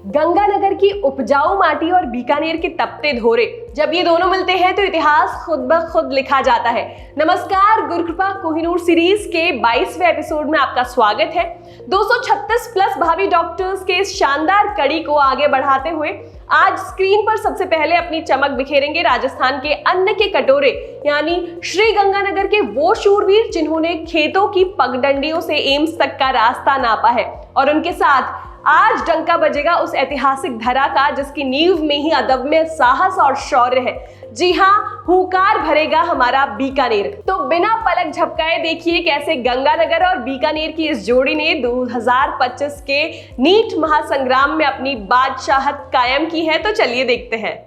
गंगानगर की उपजाऊ माटी और बीकानेर के तपते धोरे, जब ये दोनों मिलते हैं तो इतिहास खुद ब खुद लिखा जाता है। नमस्कार, गुरुकृपा कोहिनूर सीरीज के 22वें एपिसोड में आपका स्वागत है। 236 प्लस भावी डॉक्टर्स के इस शानदार कड़ी को आगे बढ़ाते हुए आज स्क्रीन पर सबसे पहले अपनी चमक बिखेरेंगे राजस्थान के अन्न के कटोरे यानी श्री गंगानगर के वो शूरवीर जिन्होंने खेतों की पगडंडियों से एम्स तक का रास्ता नापा है। और उनके साथ आज डंका बजेगा उस ऐतिहासिक धरा का जिसकी नींव में ही अदम्य साहस और शौर्य है। जी हाँ, हुंकार भरेगा हमारा बीकानेर। तो बिना पलक झपकाए देखिए कैसे गंगानगर और बीकानेर की इस जोड़ी ने 2025 के नीट महासंग्राम में अपनी बादशाहत कायम की है। तो चलिए देखते हैं।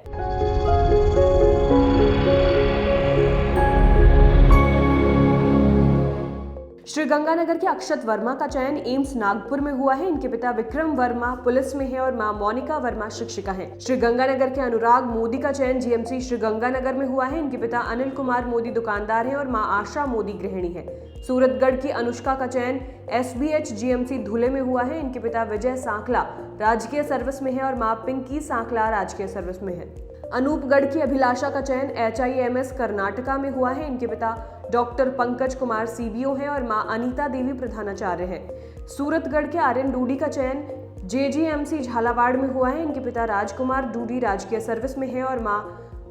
श्री गंगानगर के अक्षत वर्मा का चयन एम्स नागपुर में हुआ है। इनके पिता विक्रम वर्मा पुलिस में है और मां मोनिका वर्मा शिक्षिका हैं। श्री गंगानगर के अनुराग मोदी का चयन जीएमसी श्री गंगानगर में हुआ है। इनके पिता अनिल कुमार मोदी दुकानदार हैं और मां आशा मोदी गृहिणी है। सूरतगढ़ की अनुष्का का चयन एसबीएच जीएमसी धुले में हुआ है। इनके पिता विजय सांखला राजकीय सर्विस में है और मां पिंकी सांखला राजकीय सर्विस में है। अनूपगढ़ की अभिलाषा का चयन HIMS कर्नाटका में हुआ है। इनके पिता डॉक्टर पंकज कुमार सीबीओ हैं और मां अनीता देवी प्रधानाचार्य है। सूरतगढ़ के RN डूडी का चयन JGMC झालावाड़ में हुआ है। इनके पिता राजकुमार डूडी राजकीय सर्विस में है और मां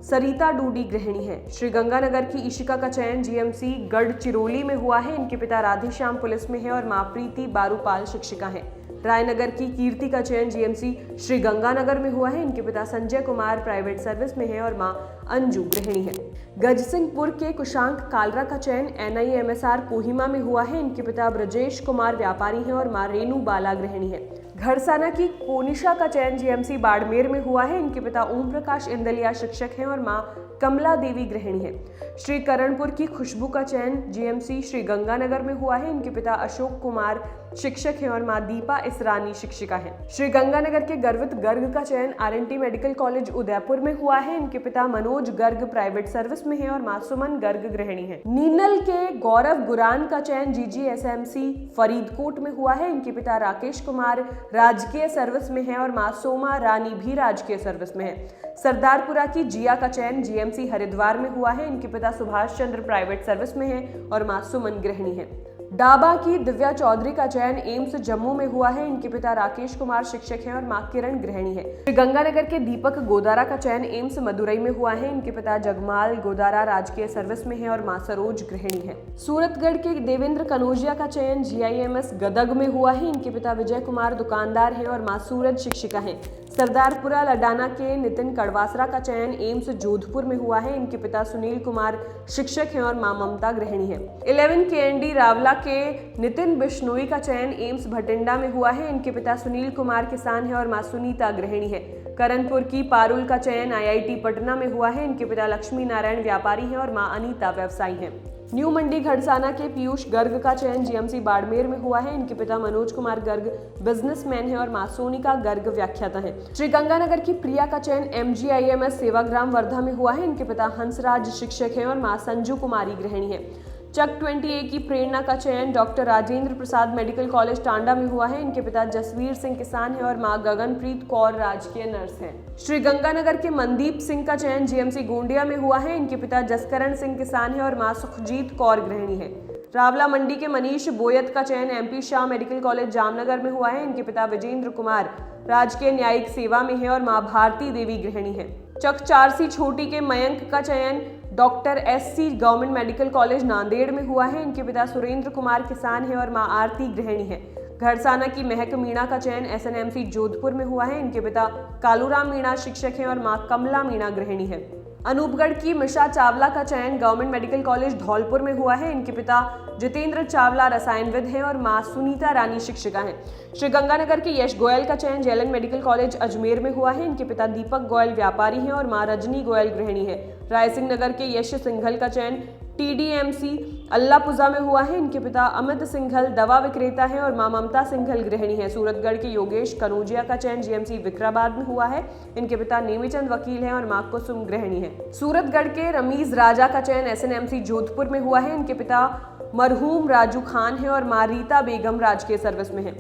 सरिता डूडी गृहिणी है। श्री गंगानगर की ईशिका का चयन GMC गढ़चिरौली में हुआ है। इनके पिता राधेश्याम पुलिस में है और मां प्रीति बारूपाल शिक्षिका है। रायनगर की कीर्ति का चयन GMC श्री गंगानगर में हुआ है। इनके पिता संजय कुमार प्राइवेट सर्विस में है और मां अंजू गृहिणी है। गजसिंहपुर के कुशांक कालरा का चयन NIMSR कोहिमा में हुआ है। इनके पिता ब्रजेश कुमार व्यापारी हैं और मां रेणु बाला गृहिणी है। घरसाना की कोनिशा का चयन GMC बाड़मेर में हुआ है। इनके पिता ओम प्रकाश इंदलिया शिक्षक हैं और मां कमला देवी गृहिणी है। श्री करणपुर की खुशबू का चयन GMC श्री गंगानगर में हुआ है। इनके पिता अशोक कुमार शिक्षक हैं और मां दीपा इसरानी शिक्षिका हैं। श्री गंगानगर के गर्वित गर्ग का चयन RNT मेडिकल कॉलेज उदयपुर में हुआ है। इनके पिता मनोज गर्ग प्राइवेट सर्विस में है और मां सुमन गर्ग गृहिणी है। नीनल के गौरव गुरान का चयन GGSMC फरीदकोट में हुआ है। इनके पिता राकेश कुमार राजकीय सर्विस में है और मां सोमा रानी भी राजकीय सर्विस में है। सरदारपुरा की जिया का चयन GMC हरिद्वार में हुआ है। इनके पिता सुभाष चंद्र प्राइवेट सर्विस में है और मां सुमन गृहिणी है। डाबा की दिव्या चौधरी का चयन एम्स जम्मू में हुआ है। इनके पिता राकेश कुमार शिक्षक हैं और मां किरण गृहिणी है। श्री गंगानगर के दीपक गोदारा का चयन एम्स मदुरई में हुआ है। इनके पिता जगमाल गोदारा राजकीय सर्विस में है और मां सरोज गृहिणी है। सूरतगढ़ के देवेंद्र कनौजिया का चयन GIMS गदग में हुआ है। इनके पिता विजय कुमार दुकानदार हैं और मां सूरज शिक्षिका हैं। सरदारपुरा लडाना के नितिन कड़वासरा का चयन एम्स जोधपुर में हुआ है। इनके पिता सुनील कुमार शिक्षक हैं और मां ममता गृहिणी है। 11 KND रावला के नितिन बिश्नोई का चयन एम्स भटिंडा में हुआ है। इनके पिता सुनील कुमार किसान है और मां सुनीता गृहिणी है। करणपुर की पारुल का चयन IIT पटना में हुआ है। इनके पिता लक्ष्मी नारायण व्यापारी हैं और मां अनीता व्यवसायी हैं। न्यू मंडी घड़साना के पीयूष गर्ग का चयन GMC बाड़मेर में हुआ है। इनके पिता मनोज कुमार गर्ग बिजनेसमैन है और मां सोनिका गर्ग व्याख्याता है। श्री गंगानगर की प्रिया का चयन MGIMS सेवाग्राम वर्धा में हुआ है। इनके पिता हंसराज शिक्षक हैं और मां संजू कुमारी गृहिणी है। चक 20A की प्रेरणा का चयन doctor Rajendra Prasad medical college Tanda में हुआ है। इनके पिता जसवीर सिंह किसान है और मां गगनप्रीत कौर राजकीय नर्स हैं। श्री गंगानगर के मनदीप सिंह का चयन GMC गोंडिया में हुआ है। इनके पिता जसकरण सिंह किसान है और मां सुखजीत कौर गृहिणी है। रावला मंडी के मनीष बोयत का चयन MP Shah medical college Jamnagar में हुआ है। इनके पिता विजेंद्र कुमार राजकीय न्यायिक सेवा में है और मां भारती देवी गृहिणी है। चक 4C छोटी के मयंक का चयन doctor SC government medical college Nanded में हुआ है। इनके पिता सुरेंद्र कुमार किसान है और मां आरती गृहिणी है। घरसाना की महक मीणा का चयन SNMC जोधपुर में हुआ है। इनके पिता कालूराम मीणा शिक्षक हैं और मां कमला मीणा गृहिणी है। अनूपगढ़ की मिशा चावला का चयन गवर्नमेंट मेडिकल कॉलेज धौलपुर में हुआ है। इनके पिता जितेंद्र चावला रसायनविद हैं और मां सुनीता रानी शिक्षिका हैं। श्री गंगानगर के यश गोयल का चयन JLN मेडिकल कॉलेज अजमेर में हुआ है। इनके पिता दीपक गोयल व्यापारी हैं और मां रजनी गोयल गृहिणी है। रायसिंह नगर के यश सिंघल का चयन TDMC अल्लापुजा में हुआ है। इनके पिता अमित सिंघल दवा विक्रेता हैं और मां ममता सिंघल गृहिणी है। सूरतगढ़ के योगेश कनौजिया का चयन GMC विक्राबाद में हुआ है। इनके पिता नेमीचंद वकील हैं और मां कुसुम गृहिणी है। सूरतगढ़ के रमीज राजा का चयन SNMC जोधपुर में हुआ है। इनके पिता मरहूम राजू खान है और मां रीता बेगम राजकीय सर्विस में है।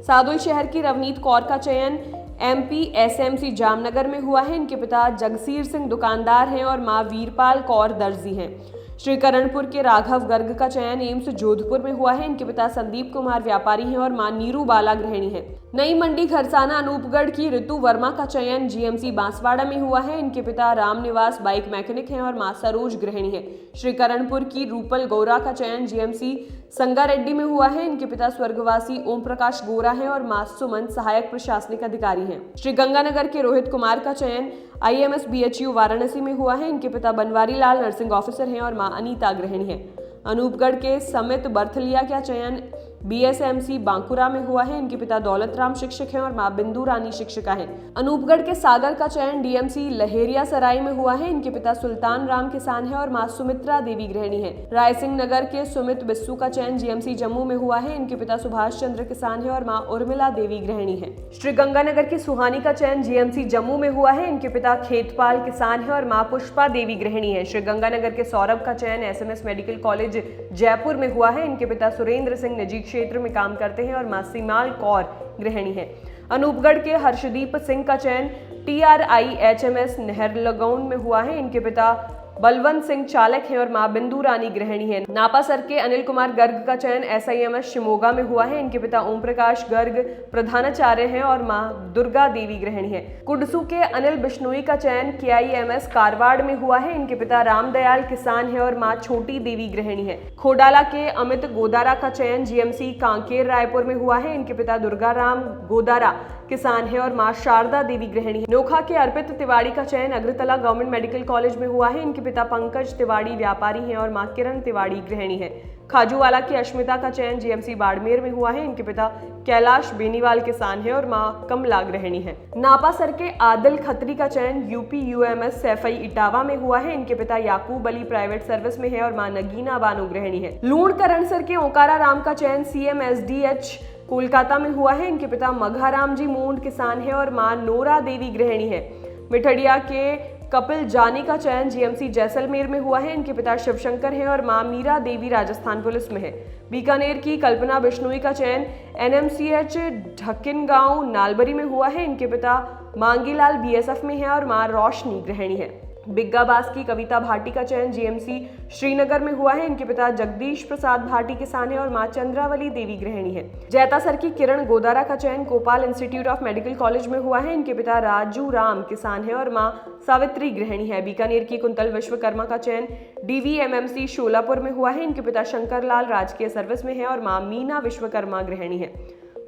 सादुल शहर की रवनीत कौर का चयन MP SMC जामनगर में हुआ है। इनके पिता जगसीर सिंह दुकानदार हैं और मां वीरपाल कौर दर्जी हैं। श्री करणपुर के राघव गर्ग का चयन एम्स जोधपुर में हुआ है। इनके पिता संदीप कुमार व्यापारी हैं और मां नीरू बाला गृहिणी हैं। नई मंडी खरसाना अनूपगढ़ की ऋतु वर्मा का चयन GMC बांसवाड़ा में हुआ है। इनके पिता रामनिवास बाइक मैकेनिक हैं और मां सरोज गृहिणी है। श्री करणपुर की रूपल गौरा का चयन GMC संगारेड्डी में हुआ है। इनके पिता स्वर्गवासी ओम प्रकाश गोरा हैं और मां सुमन सहायक प्रशासनिक अधिकारी हैं। श्री गंगानगर के रोहित कुमार का चयन IMS BHU वाराणसी में हुआ है। इनके पिता बनवारी लाल नर्सिंग ऑफिसर हैं और मां अनीता गृहिणी है। अनूपगढ़ के समित बर्थलिया का चयन BSMC बांकुरा में हुआ है। इनके पिता दौलत राम शिक्षक हैं और मां बिंदु रानी शिक्षिका हैं। अनूपगढ़ के सागर का चयन DMC लहेरिया सराय में हुआ है। इनके पिता सुल्तान राम किसान है और मां सुमित्रा देवी गृहिणी है। रायसिंह नगर के सुमित बिस्सू का चयन GMC जम्मू में हुआ है। इनके पिता सुभाष चंद्र किसान है और मां उर्मिला देवी गृहिणी है। श्री गंगानगर की सुहानी का चयन GMC जम्मू में हुआ है। इनके पिता खेतपाल किसान है और मां पुष्पा देवी गृहिणी है। श्री गंगानगर के सौरभ का चयन SMS मेडिकल कॉलेज जयपुर में हुआ है। इनके पिता सुरेंद्र सिंह निजी क्षेत्र में काम करते हैं और मां सीमाल कौर गृहिणी है। अनूपगढ़ के हर्षदीप सिंह का चयन TRI HMS नहरलगौन में हुआ है। इनके पिता बलवंत सिंह चालक हैं और मां बिंदु रानी गृहिणी है। नापासर के अनिल कुमार गर्ग का चयन SIMS शिमोगा में हुआ है। इनके पिता ओम प्रकाश गर्ग प्रधानाचार्य हैं और मां दुर्गा देवी गृहिणी है। कुडसू के अनिल बिश्नोई का चयन KIMS कारवाड़ में हुआ है। इनके पिता रामदयाल किसान है और मां छोटी देवी गृहिणी है। खोडाला के अमित गोदारा का चयन GMC कांकेर रायपुर में हुआ है। इनके पिता दुर्गा राम गोदारा किसान है और मां शारदा देवी गृहिणी है। नोखा के अर्पित तिवाड़ी का चयन अग्रतला गवर्नमेंट मेडिकल कॉलेज में हुआ है। इनके पिता पंकज तिवाड़ी व्यापारी हैं और मां किरण तिवाड़ी गृहिणी है। खाजूवाला की अश्मिता का चयन GMC बाड़मेर में हुआ है। इनके पिता कैलाश बेनीवाल किसान है और मां कमला गृहिणी है। नापासर के आदिल खत्री का चयन UP UMS सैफई इटावा में हुआ है। इनके पिता याकूब अली प्राइवेट सर्विस में है और मां नगीना बानो गृहिणी है। लूण करणसर के ओंकारा राम का चयन CMSDH कोलकाता में हुआ है। इनके पिता मघाराम जी मूंड किसान है और मां नोरा देवी गृहिणी है। मिठड़िया के कपिल जानी का चयन GMC जैसलमेर में हुआ है। इनके पिता शिवशंकर हैं और मां मीरा देवी राजस्थान पुलिस में है। बीकानेर की कल्पना बिश्नोई का चयन NMCH ढक्किनगांव नालबरी में हुआ है। इनके पिता मांगीलाल BSF में है और मां रोशनी गृहिणी है। बिग्गाबास की कविता भाटी का चयन GMC श्रीनगर में हुआ है। इनके पिता जगदीश प्रसाद भाटी किसान है और मां चंद्रावली देवी गृहिणी है। जैतासर की किरण गोदारा का चयन कोपाल इंस्टीट्यूट ऑफ मेडिकल कॉलेज में हुआ है। इनके पिता राजू राम किसान है और मां सावित्री गृहिणी है। बीकानेर की कुंतल विश्वकर्मा का चयन DVMMC शोलापुर में हुआ है। इनके पिता शंकर लाल राजकीय सर्विस में है और मां मीना विश्वकर्मा गृहिणी है।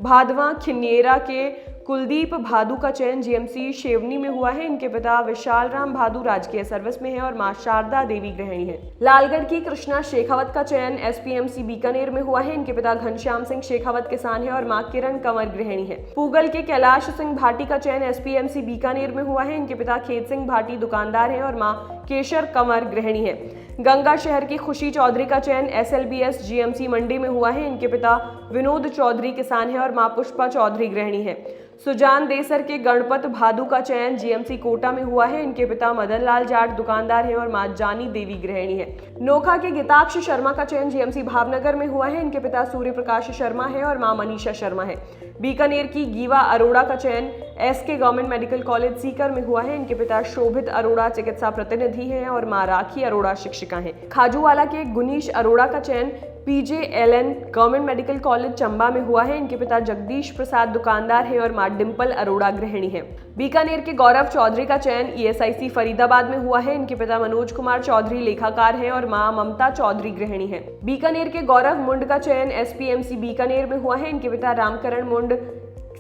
भादवा खिन्नेरा के कुलदीप भादू का चयन GMC शेवनी में हुआ है। इनके पिता विशाल राम भादू राजकीय सर्विस में है और मां शारदा देवी गृहिणी है। लालगढ़ की कृष्णा शेखावत का चयन SPMC बीकानेर में हुआ है। इनके पिता घनश्याम सिंह शेखावत किसान है और मां किरण कंवर गृहिणी है। पूगल के कैलाश सिंह भाटी का चयन SPMC बीकानेर में हुआ है। इनके पिता खेत सिंह भाटी दुकानदार है और मां केशर कंवर गृहिणी है। गंगा शहर की खुशी चौधरी का चयन SLBS GMC मंडी में हुआ है। इनके पिता विनोद चौधरी किसान है और मां पुष्पा चौधरी गृहिणी है। सुजान देसर के गणपत भादू का चयन GMC कोटा में हुआ है। इनके पिता मदन लाल जाट दुकानदार हैं और मां जानी देवी गृहिणी है। नोखा के गीताक्ष शर्मा का चयन GMC भावनगर में हुआ है। इनके पिता सूर्य प्रकाश शर्मा है और मां मनीषा शर्मा है। बीकानेर की गीवा अरोड़ा का चयन SK government medical college Sikar में हुआ है। इनके पिता शोभित अरोड़ा चिकित्सा प्रतिनिधि हैं और मां राखी अरोड़ा शिक्षिका हैं। खाजूवाला के गुनीश अरोड़ा का चयन PJLN government medical college Chamba में हुआ है। इनके पिता जगदीश प्रसाद दुकानदार हैं और मां डिंपल अरोड़ा गृहिणी है। बीकानेर के गौरव चौधरी का चयन ESIC फरीदाबाद में हुआ है। इनके पिता मनोज कुमार चौधरी लेखाकार हैं और मां ममता चौधरी गृहिणी है। बीकानेर के गौरव मुंड का चयन SPMC बीकानेर में हुआ है। इनके पिता रामकरण मुंड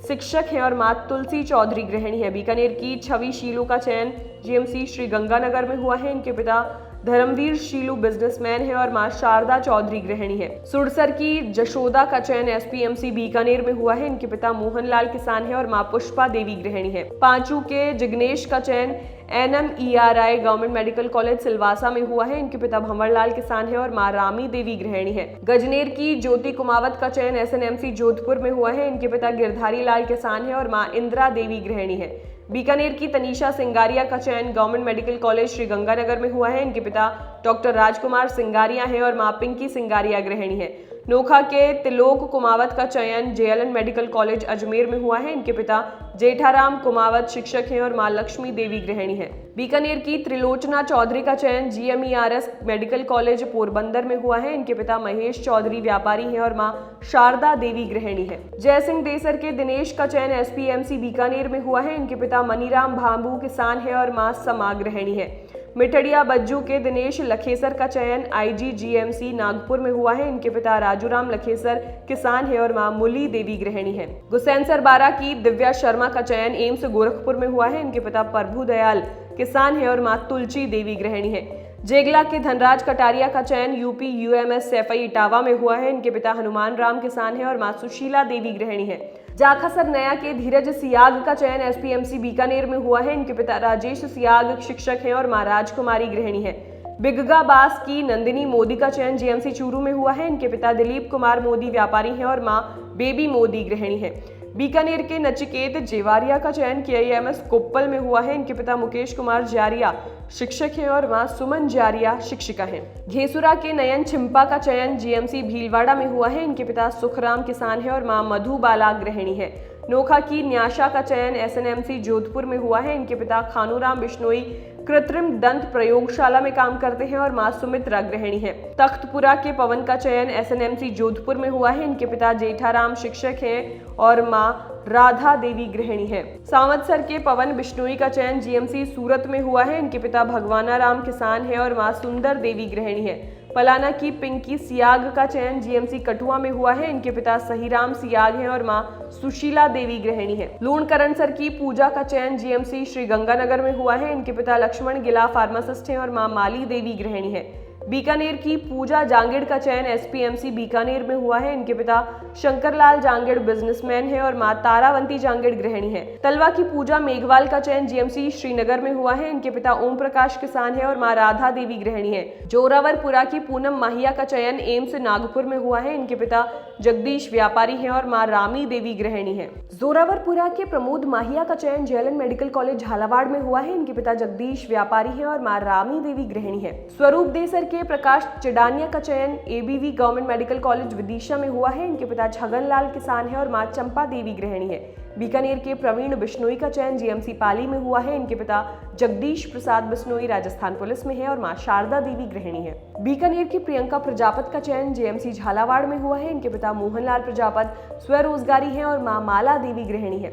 शिक्षक हैं और मां तुलसी चौधरी गृहिणी है। बीकानेर की छवि शीलू का चयन GMC श्री गंगानगर में हुआ है। इनके पिता धर्मवीर शीलू बिजनेसमैन है और मां शारदा चौधरी गृहिणी है। सुरसर की जशोदा का चयन SPMC बीकानेर में हुआ है। इनके पिता मोहनलाल किसान है और मां पुष्पा देवी गृहिणी है। पांचू के जिग्नेश का चयन NMERI government medical college Silvassa में हुआ है। इनके पिता भंवरलाल किसान है और मां रामी देवी गृहिणी है। गजनेर की ज्योति कुमावत का चयन SNMC जोधपुर में हुआ है। इनके पिता गिरधारी लाल किसान है और मां इंदिरा देवी गृहिणी है। बीकानेर की तनीषा सिंगारिया का चयन government medical college Shri Ganganagar में हुआ है। इनके पिता डॉक्टर राजकुमार सिंगारिया हैं और मां पिंकी सिंगारिया गृहिणी है। नोखा के तिलोक कुमावत का चयन JLN मेडिकल कॉलेज अजमेर में हुआ है। इनके पिता जेठाराम कुमावत शिक्षक हैं और मां लक्ष्मी देवी गृहिणी है। बीकानेर की त्रिलोचना चौधरी का चयन GMERS मेडिकल कॉलेज पोरबंदर में हुआ है। इनके पिता महेश चौधरी व्यापारी हैं और मां शारदा देवी गृहिणी है। जयसिंह देसर के दिनेश का चयन SPMC बीकानेर में हुआ है। इनके पिता मनीराम भांबू किसान है और मां समा गृहिणी है। मिठड़िया बज्जू के दिनेश लखेसर का चयन IGGMC नागपुर में हुआ है। इनके पिता राजूराम लखेसर किसान है और मां मुली देवी गृहिणी है। गुसैनसर बारा की दिव्या शर्मा का चयन एम्स गोरखपुर में हुआ है। इनके पिता प्रभु दयाल किसान है और मां तुलसी देवी गृहिणी है। जेगला के धनराज कटारिया का चयन UP UMS सैफई इटावा में हुआ है। इनके पिता हनुमान राम किसान है और मां सुशीला देवी गृहिणी है। जाखासर नया के धीरज सियाग का चयन SPMC बीकानेर में हुआ है। इनके पिता राजेश सियाग शिक्षक हैं और मां राजकुमारी गृहिणी है। बिगगा बास की नंदिनी मोदी का चयन GMC चूरू में हुआ है। इनके पिता दिलीप कुमार मोदी व्यापारी हैं और मां बेबी मोदी गृहिणी है। बीकानेर के नचिकेत जेवारिया का चयन KIMS कोप्पल में हुआ है। इनके पिता मुकेश कुमार जारिया शिक्षक हैं और मां सुमन जारिया शिक्षिका हैं। घेसुरा के नयन छिंपा का चयन GMC भीलवाड़ा में हुआ है। इनके पिता सुखराम किसान है और मां मधु बाला गृहिणी है। नोखा की न्याशा का चयन SNMC जोधपुर में हुआ है। इनके पिता खानूराम बिश्नोई कृत्रिम दंत प्रयोगशाला में काम करते हैं और मां सुमित्रा गृहिणी है। तख्तपुरा के पवन का चयन SNMC जोधपुर में हुआ है। इनके पिता जेठाराम शिक्षक हैं और मां राधा देवी गृहिणी है। सावंतसर के पवन बिश्नोई का चयन GMC सूरत में हुआ है। इनके पिता भगवानाराम किसान है और मां सुंदर देवी गृहिणी है। पलाना की पिंकी सियाग का चयन GMC कठुआ में हुआ है। इनके पिता सहीराम सियाग हैं और मां सुशीला देवी गृहिणी है। लूणकरणसर की पूजा का चयन GMC श्रीगंगानगर में हुआ है। इनके पिता लक्ष्मण गिला फार्मासिस्ट हैं और मां माली देवी गृहिणी है। बीकानेर की पूजा जांगिड़ का चयन SPMC बीकानेर में हुआ है। इनके पिता शंकरलाल जांगिड़ बिजनेसमैन है और मां तारावंती जांगिड़ गृहिणी है। तलवा की पूजा मेघवाल का चयन GMC श्रीनगर में हुआ है। इनके पिता ओम प्रकाश किसान है और मां राधा देवी गृहिणी है। जोरावरपुरा की पूनम माहिया का चयन एम्स नागपुर में हुआ है। इनके पिता जगदीश व्यापारी है और मां रामी देवी गृहिणी है। जोरावरपुरा के प्रमोद माहिया का चयन JLN मेडिकल कॉलेज झालावाड़ में हुआ है। इनके पिता जगदीश व्यापारी है और मां रामी देवी गृहिणी है। स्वरूप देसर के प्रकाश चिडानिया का चयन ABV government medical college Vidisha में हुआ है। इनके पिता छगनलाल किसान है और मां चंपा देवी गृहिणी है। बीकानेर के प्रवीण बिश्नोई का चयन GMC पाली में हुआ है। इनके पिता जगदीश प्रसाद बिश्नोई राजस्थान पुलिस में है और मां शारदा देवी गृहिणी है। बीकानेर की प्रियंका प्रजापत का चयन JMC झालावाड़ में हुआ है। इनके पिता मोहनलाल प्रजापत स्वरोजगारी है और मां माला देवी गृहिणी है।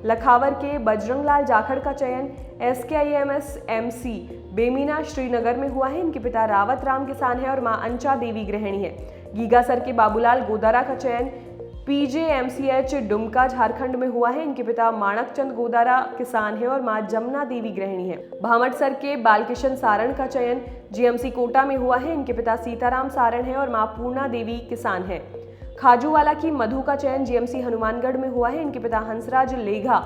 लखावर के बजरंगलाल जाखड़ का चयन SKIMS MC बेमीना श्रीनगर में हुआ है। इनके पिता रावत राम किसान है और मां अंचा देवी गृहिणी है। गीगासर के बाबूलाल गोदारा का चयन PJMCH डुमका झारखंड में हुआ है। इनके पिता माणक चंद गोदारा किसान है और मां जमुना देवी गृहिणी है। भामटसर के बालकिशन सारण का चयन GMC कोटा में हुआ है। इनके पिता सीताराम सारण है और मां पूर्णा देवी किसान है। खाजूवाला की मधु का चयन GMC हनुमानगढ़ में हुआ है। इनके पिता हंसराज लेघा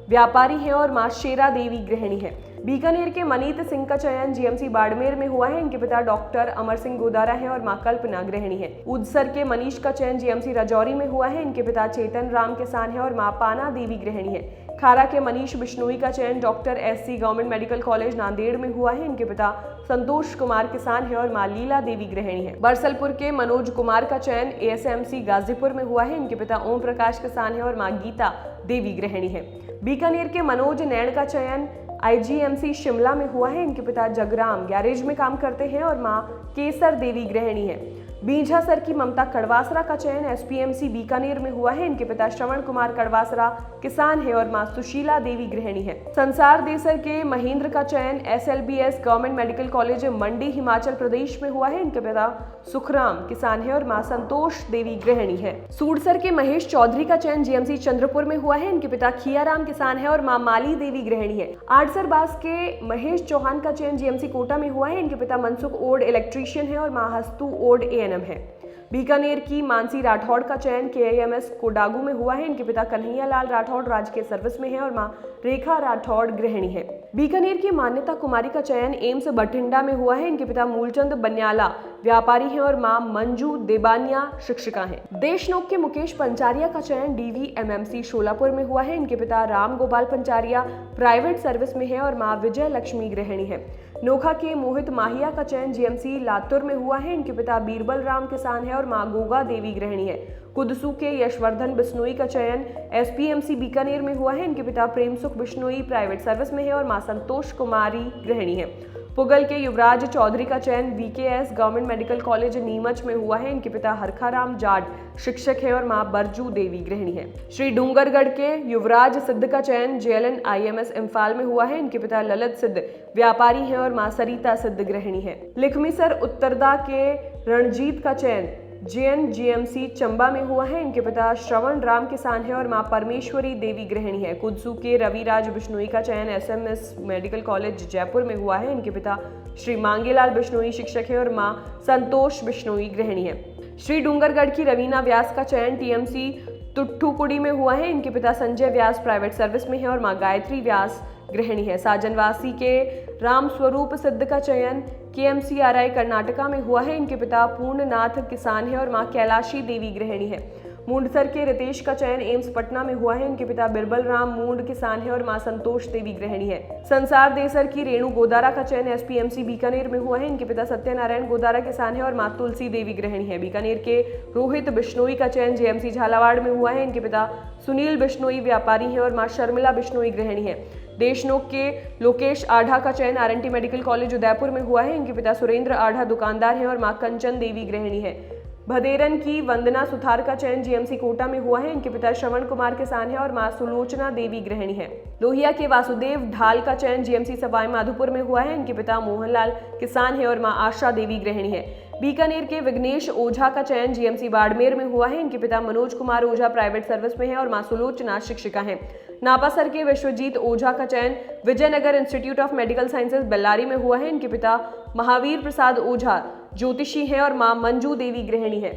व्यापारी हैं और मां शेरा देवी गृहिणी है। बीकानेर के मनीत सिंह का चयन GMC बाड़मेर में हुआ है। इनके पिता डॉक्टर अमर सिंह गोदारा है और मां कल्पना गृहिणी है। उदसर के मनीष का चयन GMC राजौरी में हुआ है। इनके पिता चेतन राम किसान है और मां पाना देवी गृहिणी है। खारा के मनीष बिश्नोई का चयन doctor SC government medical college Nanded में हुआ है। इनके पिता संतोष कुमार किसान है और मां लीला देवी गृहिणी है। बरसलपुर के मनोज कुमार का चयन ASMC गाजीपुर में हुआ है। इनके पिता ओम प्रकाश किसान है और मां गीता देवी गृहिणी है। बीकानेर के मनोज नैण का चयन IGMC शिमला में हुआ है। इनके पिता जगराम गैरेज में काम करते हैं और मां केसर देवी गृहिणी है। बीझासर की ममता कड़वासरा का चयन SPMC बीकानेर में हुआ है। इनके पिता श्रवण कुमार कड़वासरा किसान है और मां सुशीला देवी गृहिणी है। संसार देसर के महेंद्र का चयन SLBS गवर्नमेंट मेडिकल कॉलेज मंडी हिमाचल प्रदेश में हुआ है। इनके पिता सुखराम किसान है और मां संतोष देवी गृहिणी है। सूरसर के महेश चौधरी का चयन GMC चंद्रपुर में हुआ है। इनके पिता खियाराम किसान है और मां माली देवी गृहिणी है। आड़सर बास के महेश चौहान का चयन GMC कोटा में हुआ है। इनके पिता मनसुख ओड इलेक्ट्रीशियन है और मां हस्तु ओड ANM है। बीकानेर की मानसी राठौड़ का चयन KIMS कोडागू में हुआ है। इनके पिता कन्हैया लाल राठौड़ राजकीय सर्विस में है और मां रेखा राठौड़ गृहिणी है। बीकानेर की मान्यता कुमारी का चयन एम्स बठिंडा में हुआ है। इनके पिता मूलचंद बन्याला व्यापारी हैं और मां मंजू देबानिया शिक्षिका हैं। देशनोक के मुकेश पंचारिया का चयन DVMMC शोलापुर में हुआ है। इनके पिता राम गोपाल पंचारिया प्राइवेट सर्विस में है और मां विजय लक्ष्मी गृहिणी है। नोखा के मोहित माहिया का चयन जीएमसी लातुर में हुआ है। इनके पिता बीरबल राम किसान है और मां गोगा देवी गृहिणी है। कुदसू के यशवर्धन बिश्नोई का चयन एसपीएमसी बीकानेर में हुआ है। इनके पिता प्रेम सुख बिश्नोई प्राइवेट सर्विस में है और मां संतोष कुमारी गृहिणी है। पुगल के युवराज चौधरी का चयन VKS government medical college Neemuch में हुआ है। इनके पिता हरखाराम जाट शिक्षक है और मां बरजू देवी गृहिणी है। श्री डूंगरगढ़ के युवराज सिद्ध का चयन जेएलएन आईएमएस इम्फाल में हुआ है। इनके पिता ललित सिद्ध व्यापारी हैं और मां सरिता सिद्ध गृहिणी है। लिखमीसर उत्तरदा के रणजीत का चयन जेएनजीएमसी चंबा में हुआ है। इनके पिता श्रवण राम किसान है और मां परमेश्वरी देवी गृहिणी है। कुदसू के रविराज बिश्नोई का चयन एसएमएस मेडिकल कॉलेज जयपुर में हुआ है। इनके पिता श्री मांगेलाल बिश्नोई शिक्षक है और मां संतोष बिश्नोई गृहिणी है। श्री डूंगरगढ़ की रवीना व्यास का चयन टीएमसी तुट्ठुकुड़ी में हुआ है। इनके पिता संजय व्यास प्राइवेट सर्विस में है और मां गायत्री व्यास गृहिणी है। साजनवासी के राम स्वरूप सिद्ध का चयन केएमसीआरआई कर्नाटका में हुआ है। इनके पिता पूर्णनाथ किसान है और मां कैलाशी देवी गृहिणी है। मूंडसर के रितेश का चयन एम्स पटना में हुआ है। इनके पिता बिरबल राम मूंड किसान है और मां संतोष देवी गृहिणी है। संसार देसर की रेणु गोदारा का चयन एसपीएमसी बीकानेर में हुआ है। इनके पिता सत्यनारायण गोदारा किसान है और मां तुलसी देवी गृहिणी है। बीकानेर के रोहित बिश्नोई का चयन जेएमसी झालावाड़ में हुआ है। इनके पिता सुनील बिश्नोई व्यापारी है और मां शर्मिला बिश्नोई गृहिणी है। देशनोक के लोकेश आढ़ा का चयन आरएनटी मेडिकल कॉलेज उदयपुर में हुआ है। इनके पिता सुरेंद्र आढ़ा दुकानदार हैं और मां कंचन देवी गृहिणी है। भदेरन की वंदना सुथार का चयन जीएमसी कोटा में हुआ है। इनके पिता श्रवण कुमार किसान है और मां सुलोचना देवी गृहिणी है। लोहिया के वासुदेव ढाल का चयन जीएमसी सवाई माधोपुर में हुआ है। इनके पिता मोहनलाल किसान है और मां आशा देवी गृहिणी है। बीकानेर के विघ्नेश ओझा का चयन जीएमसी बाड़मेर में हुआ है। इनके पिता मनोज कुमार ओझा प्राइवेट सर्विस में है और मां सुलोचना शिक्षिका हैं। नापासर के विश्वजीत ओझा का चयन Vijayanagar institute of medical sciences Bellary में हुआ है। इनके पिता महावीर प्रसाद ओझा ज्योतिषी हैं और मां मंजू देवी गृहिणी है।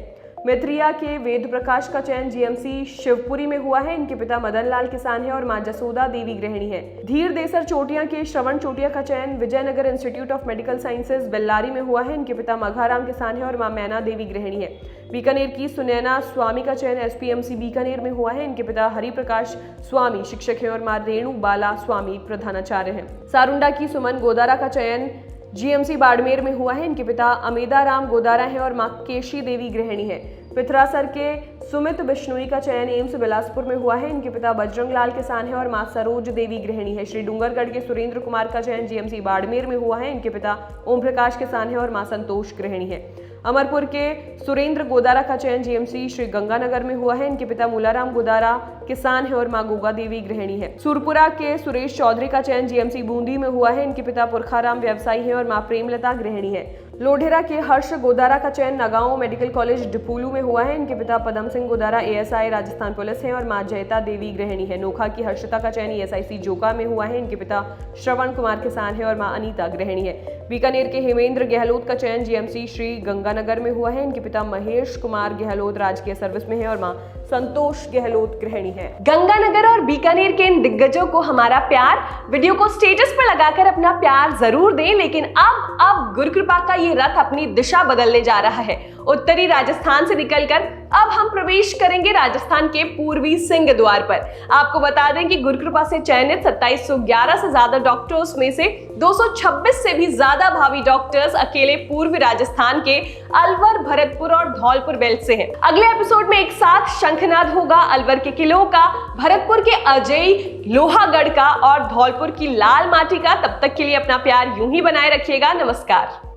मैत्रिया के वेद प्रकाश का चयन जीएमसी शिवपुरी में हुआ है। इनके पिता मदन लाल किसान है और मां जसोदा देवी गृहिणी है। धीर देसर चोटिया के श्रवण चोटिया का चयन Vijayanagar institute of medical sciences Bellary में हुआ है। इनके पिता मघाराम किसान है और मां मैना देवी गृहिणी है। बीकानेर की सुनैना स्वामी का चयन एसपीएमसी बीकानेर में हुआ है। इनके पिता हरिप्रकाश स्वामी शिक्षक है और मां रेणु बाला स्वामी प्रधानाचार्य हैं। सारुंडा की सुमन गोदारा का चयन जीएमसी बाड़मेर में हुआ है। इनके पिता अमेदा राम गोदारा है और मां केशी देवी गृहिणी है। पिथरासर के सुमित बिश्नोई का चयन एम्स बिलासपुर में हुआ है। इनके पिता बजरंग लाल किसान है और मां सरोज देवी गृहिणी है। श्री डूंगरगढ़ के सुरेंद्र कुमार का चयन जीएमसी बाड़मेर में हुआ है। इनके पिता ओम प्रकाश किसान है और मां संतोष गृहिणी है। अमरपुर के सुरेंद्र गोदारा का चयन जीएमसी श्री गंगानगर में हुआ है। इनके पिता मूलाराम गोदारा किसान है और मां गोगा देवी गृहिणी है। सुरपुरा के सुरेश चौधरी का चयन जीएमसी बूंदी में हुआ है। इनके पिता पुरखाराम व्यवसायी है और मां प्रेमलता गृहिणी है। लोढेरा के हर्ष गोदारा का चयन नगांव मेडिकल कॉलेज डिपूलू में हुआ है। इनके पिता पदम सिंह गोदारा एएसआई राजस्थान पुलिस है और मां जयता देवी गृहिणी है। नोखा की हर्षिता का चयन ईएसआईसी जोका में हुआ है। इनके पिता श्रवण कुमार किसान है और मां अनीता गृहिणी है। बीकानेर के हेमेंद्र गहलोत का चयन जीएमसी श्री गंगानगर में हुआ है। इनके पिता महेश कुमार गहलोत राजकीय सर्विस में है और मां संतोष गहलोत गृहिणी है। गंगानगर और बीकानेर के इन दिग्गजों को हमारा प्यार। वीडियो को स्टेटस पर लगाकर अपना प्यार जरूर दें। लेकिन अब गुरुकृपा का ये रथ अपनी दिशा बदलने जा रहा है। उत्तरी राजस्थान से निकलकर अब हम प्रवेश करेंगे राजस्थान के पूर्वी सिंह द्वार पर। आपको बता दें कि गुरुकृपा से चयनित 2711 से ज्यादा डॉक्टर्स में से 226 से भी ज्यादा भावी डॉक्टर्स अकेले पूर्वी राजस्थान के अलवर, भरतपुर और धौलपुर बेल्ट से हैं। अगले एपिसोड में एक साथ शंखनाद होगा अलवर के किलों का, भरतपुर के अजय लोहागढ़ का और धौलपुर की लाल माटी का। तब तक के लिए अपना प्यार यूं ही बनाए रखिएगा। नमस्कार।